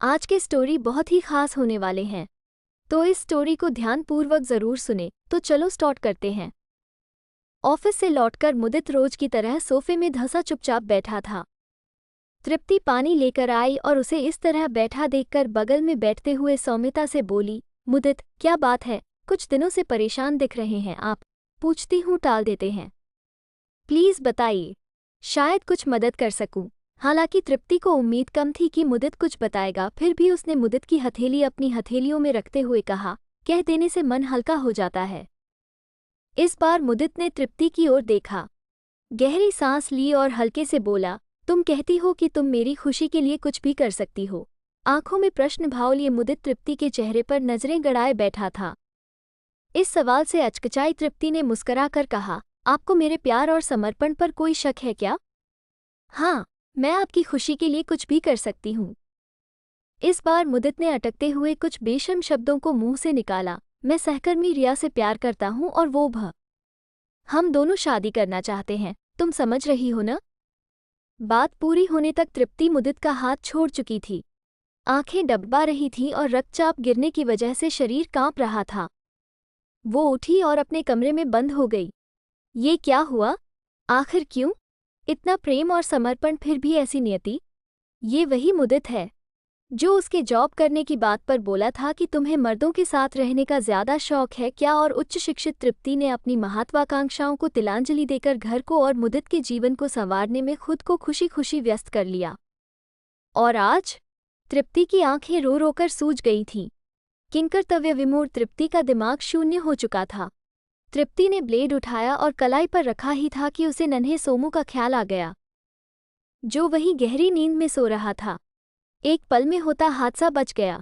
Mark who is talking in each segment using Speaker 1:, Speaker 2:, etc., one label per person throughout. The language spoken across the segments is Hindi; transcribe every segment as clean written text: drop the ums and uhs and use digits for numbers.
Speaker 1: आज के स्टोरी बहुत ही खास होने वाले हैं, तो इस स्टोरी को ध्यानपूर्वक जरूर सुने। तो चलो स्टार्ट करते हैं। ऑफिस से लौटकर मुदित रोज की तरह सोफे में धंसा चुपचाप बैठा था। तृप्ति पानी लेकर आई और उसे इस तरह बैठा देखकर बगल में बैठते हुए सौम्यता से बोली, मुदित क्या बात है, कुछ दिनों से परेशान दिख रहे हैं आप। पूछती हूँ टाल देते हैं। प्लीज बताइए, शायद कुछ मदद कर सकूं। हालांकि तृप्ति को उम्मीद कम थी कि मुदित कुछ बताएगा, फिर भी उसने मुदित की हथेली अपनी हथेलियों में रखते हुए कहा, कह देने से मन हल्का हो जाता है। इस बार मुदित ने तृप्ति की ओर देखा, गहरी सांस ली और हल्के से बोला, तुम कहती हो कि तुम मेरी खुशी के लिए कुछ भी कर सकती हो। आंखों में प्रश्न भाव लिए मुदित तृप्ति के चेहरे पर नजरें गड़ाए बैठा था। इस सवाल से अचकचाई तृप्ति ने मुस्कुराकर कहा, आपको मेरे प्यार और समर्पण पर कोई शक है क्या? हाँ, मैं आपकी खुशी के लिए कुछ भी कर सकती हूँ। इस बार मुदित ने अटकते हुए कुछ बेशर्म शब्दों को मुंह से निकाला, मैं सहकर्मी रिया से प्यार करता हूँ और वो भी। हम दोनों शादी करना चाहते हैं, तुम समझ रही हो ना? बात पूरी होने तक तृप्ति मुदित का हाथ छोड़ चुकी थी। आंखें डबडबा रही थीं और रक्तचाप गिरने की वजह से शरीर कांप रहा था। वो उठी और अपने कमरे में बंद हो गई। ये क्या हुआ? आखिर क्यों? इतना प्रेम और समर्पण, फिर भी ऐसी नियति। ये वही मुदित है जो उसके जॉब करने की बात पर बोला था कि तुम्हें मर्दों के साथ रहने का ज्यादा शौक है क्या? और उच्च शिक्षित तृप्ति ने अपनी महत्वाकांक्षाओं को तिलांजलि देकर घर को और मुदित के जीवन को संवारने में खुद को खुशी खुशी व्यस्त कर लिया। और आज तृप्ति की आंखें रो रोकर सूज गई थीं। किंकर्तव्य विमूढ़ तृप्ति का दिमाग शून्य हो चुका था। तृप्ति ने ब्लेड उठाया और कलाई पर रखा ही था कि उसे नन्हे सोमू का ख्याल आ गया, जो वहीं गहरी नींद में सो रहा था। एक पल में होता हादसा बच गया।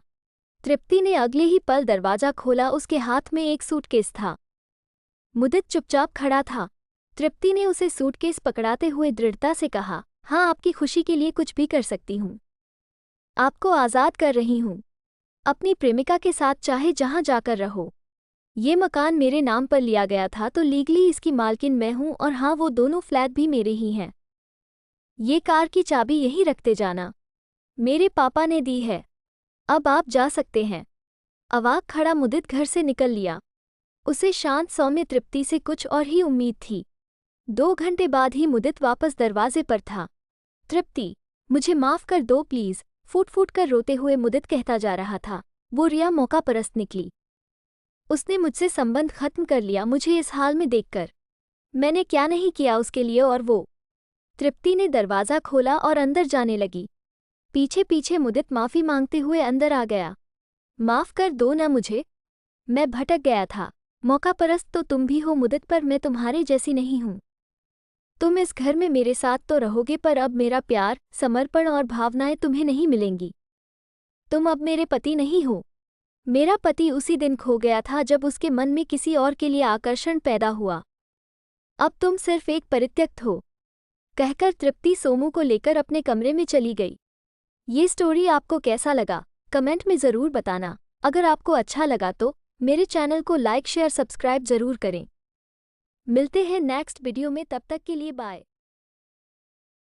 Speaker 1: तृप्ति ने अगले ही पल दरवाजा खोला, उसके हाथ में एक सूटकेस था। मुदित चुपचाप खड़ा था। तृप्ति ने उसे सूटकेस पकड़ाते हुए दृढ़ता से कहा, हाँ, आपकी खुशी के लिए कुछ भी कर सकती हूँ। आपको आज़ाद कर रही हूँ। अपनी प्रेमिका के साथ चाहे जहाँ जाकर रहो। ये मकान मेरे नाम पर लिया गया था, तो लीगली इसकी मालकिन मैं हूँ, और हाँ, वो दोनों फ्लैट भी मेरे ही हैं। ये कार की चाबी यहीं रखते जाना, मेरे पापा ने दी है। अब आप जा सकते हैं। अवाक खड़ा मुदित घर से निकल लिया। उसे शांत सौम्य तृप्ति से कुछ और ही उम्मीद थी। 2 घंटे बाद ही मुदित वापस दरवाजे पर था। तृप्ति, मुझे माफ कर दो प्लीज, फूट फूट कर रोते हुए मुदित कहता जा रहा था। वो रिया मौकापरस्त निकली। उसने मुझसे संबंध खत्म कर लिया मुझे इस हाल में देखकर। मैंने क्या नहीं किया उसके लिए। और वो। तृप्ति ने दरवाज़ा खोला और अंदर जाने लगी। पीछे पीछे मुदित माफ़ी मांगते हुए अंदर आ गया। माफ़ कर दो ना मुझे, मैं भटक गया था। मौकापरस्त तो तुम भी हो मुदित, पर मैं तुम्हारे जैसी नहीं हूँ। तुम इस घर में मेरे साथ तो रहोगे, पर अब मेरा प्यार, समर्पण और भावनाएं तुम्हें नहीं मिलेंगी। तुम अब मेरे पति नहीं हो। मेरा पति उसी दिन खो गया था जब उसके मन में किसी और के लिए आकर्षण पैदा हुआ। अब तुम सिर्फ एक परित्यक्त हो। कहकर तृप्ति सोमू को लेकर अपने कमरे में चली गई। ये स्टोरी आपको कैसा लगा, कमेंट में ज़रूर बताना। अगर आपको अच्छा लगा तो मेरे चैनल को लाइक शेयर सब्सक्राइब ज़रूर करें। मिलते हैं नेक्स्ट वीडियो में, तब तक के लिए बाय।